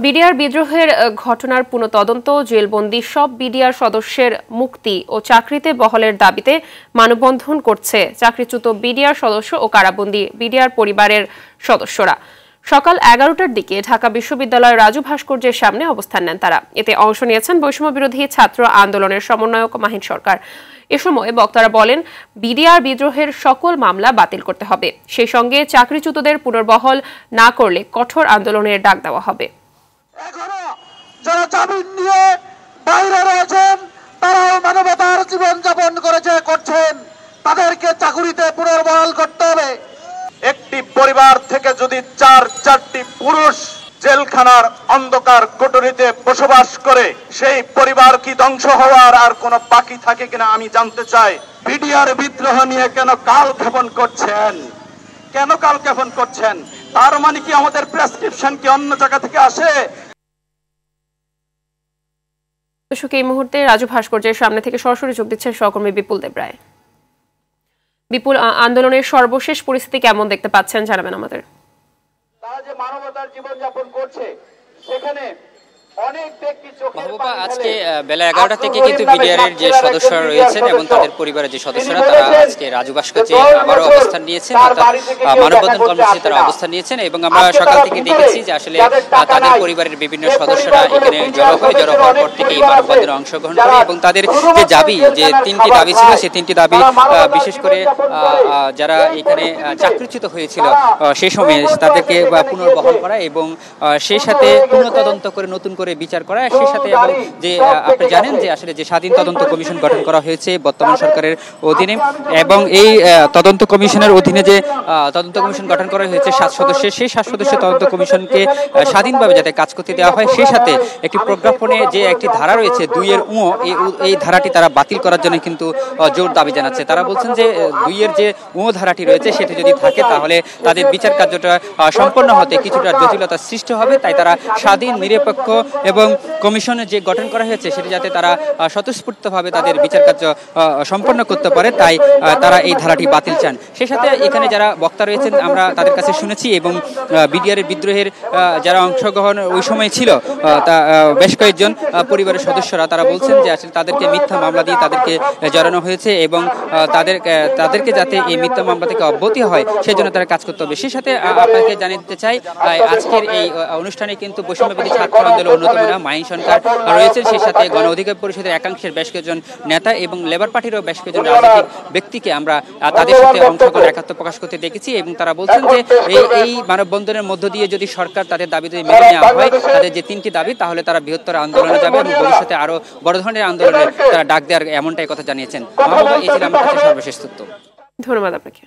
BDR বিদ্রোহের ঘটনার পুনঃতদন্ত, জেলবন্দি সব বিডিআর সদস্যের মুক্তি ও চাকরিতে বহালের দাবিতে মানববন্ধন করছে চাকরিচ্যুত বিডিআর সদস্য ও কারাবন্দী বিডিআর পরিবারের সদস্যরা। সকাল 11টার দিকে ঢাকা বিশ্ববিদ্যালয়ের রাজু ভাস্কর্যের সামনে অবস্থান নেন তারা। এতে অংশ নিয়েছেন বৈষম্য বিরোধী ছাত্র আন্দোলনের সমন্বয়ক মাহিন সরকার। এ সময় বক্তারা বলেন, বিডিআর বিদ্রোহের সকল মামলা বাতিল করতে হবে, সেই সঙ্গে চাকরিচ্যুতদের পুনর্বহাল না করলে কঠোর আন্দোলনের ডাক দেওয়া হবে। যারা জামিন নিয়ে বাইরে রয়েছেন, তারাও মানবতার জীবনযাপন করছেন, তাদেরকে চাকুরিতে পুনর্বহাল করতে হবে। একটি পরিবার থেকে যদি চারটি পুরুষ জেলখানার অন্ধকার কোটরিতে বসবাস করে, সেই পরিবার কি ধ্বংস হওয়ার আর কোনো বাকি থাকে কিনা আমি জানতে চাই। বিডিআর বিদ্রোহ নিয়ে কেন কালক্ষেপণ করছেন? তার মানে কি আমাদের প্রেসক্রিপশন কি অন্য জায়গা থেকে আসে? এই মুহূর্তে রাজু ভাস্কর্যের সামনে থেকে সরাসরি যোগ দিচ্ছেন সহকর্মী বিপুল দেবরায়। বিপুল, আন্দোলনের সর্বশেষ পরিস্থিতি কেমন দেখতে পাচ্ছেন জানাবেন আমাদের। তারা যে মানবতার জীবনযাপন করছে, সেখানে আজকে বেলা 11টা থেকে কিন্তু বিডিআরের যে সদস্যরা রয়েছেন এবং তাদের পরিবারের যে সদস্যরা, তারা আজকে রাজু ভাস্কর্যে আবারও অবস্থান নিয়েছেন, অর্থাৎ মানববন্ধন কর্মসূচিতে তারা অবস্থান নিয়েছেন। এবং আমরা সকাল থেকে দেখেছি যে আসলে তাদের পরিবারের বিভিন্ন সদস্যরা এখানে জড়ো হওয়ার পর থেকে এই মানববন্ধনে অংশগ্রহণ করে এবং তাদের যে দাবি, যে 3টি দাবি ছিল, সেই 3টি দাবি বিশেষ করে যারা এখানে চাকরিচ্যুত হয়েছিল সেই সময়ে তাদেরকে পুনর্বহাল করা এবং সেই সাথে পুনঃতদন্ত করে নতুন করে বিচার করা, সেই সাথে এবং যে আপনি জানেন যে আসলে যে স্বাধীন তদন্ত কমিশন গঠন করা হয়েছে বর্তমান সরকারের অধীনে, এবং এই তদন্ত কমিশনের অধীনে যে তদন্ত কমিশন গঠন করা হয়েছে 7 সদস্যের, সেই 7 সদস্যের তদন্ত কমিশনকে স্বাধীনভাবে যাতে কাজ করতে দেওয়া হয়, সেই সাথে একটি প্রজ্ঞাপনে যে একটি ধারা রয়েছে 2-এর উ, এই ধারাটি তারা বাতিল করার জন্য কিন্তু জোর দাবি জানাচ্ছে। তারা বলছেন যে 2-এর যে উ ধারাটি রয়েছে সেটি যদি থাকে তাহলে তাদের বিচার কার্যটা সম্পন্ন হতে কিছুটা জটিলতা সৃষ্টি হবে। তাই তারা স্বাধীন, নিরপেক্ষ এবং কমিশনের যে গঠন করা হয়েছে সেটি যাতে তারা স্বতঃস্ফূর্তভাবে তাদের বিচার কার্য সম্পন্ন করতে পারে, তাই তারা এই ধারাটি বাতিল চান। সেই সাথে এখানে যারা বক্তা রয়েছেন আমরা তাদের কাছে শুনেছি এবং বিডিআরের বিদ্রোহের যারা অংশগ্রহণ ওই সময় ছিল তা বেশ কয়েকজন পরিবারের সদস্যরা, তারা বলছেন যে আসলে তাদেরকে মিথ্যা মামলা দিয়ে তাদেরকে জড়ানো হয়েছে এবং তাদেরকে যাতে এই মিথ্যা মামলা থেকে অব্যাহতি হয় সেজন্য তারা কাজ করতে হবে। সেই সাথে আপনাকে জানিয়ে দিতে চাই, আজকের এই অনুষ্ঠানে কিন্তু বৈষম্য বিরোধী ছাত্র আন্দোলনের অন্যতম মাহিন সরকার রয়েছেন, সেই সাথে গণ অধিকার পরিষদের একাংশের বেশ কয়েকজন নেতা এবং লেবার পার্টিরও বেশ কয়েকজন রাজনৈতিক ব্যক্তিকে আমরা তাদের সাথে অংশগ্রহণ একাত্ম প্রকাশ করতে দেখেছি এবং তারা বলছেন যে এই মানববন্ধনের মধ্য দিয়ে যদি সরকার তাদের দাবি যদি মেনে নেওয়া হয়, তাদের যে 3টি দাবি, তাহলে তারা বৃহত্তর আন্দোলনে যাবে এবং ভবিষ্যতে আরো বড় ধরনের আন্দোলনে তারা ডাক দেওয়ার এমনটাই কথা জানিয়েছেন। এই ছিল আমার কাছে সর্বশেষ তথ্য। ধন্যবাদ আপনাকে।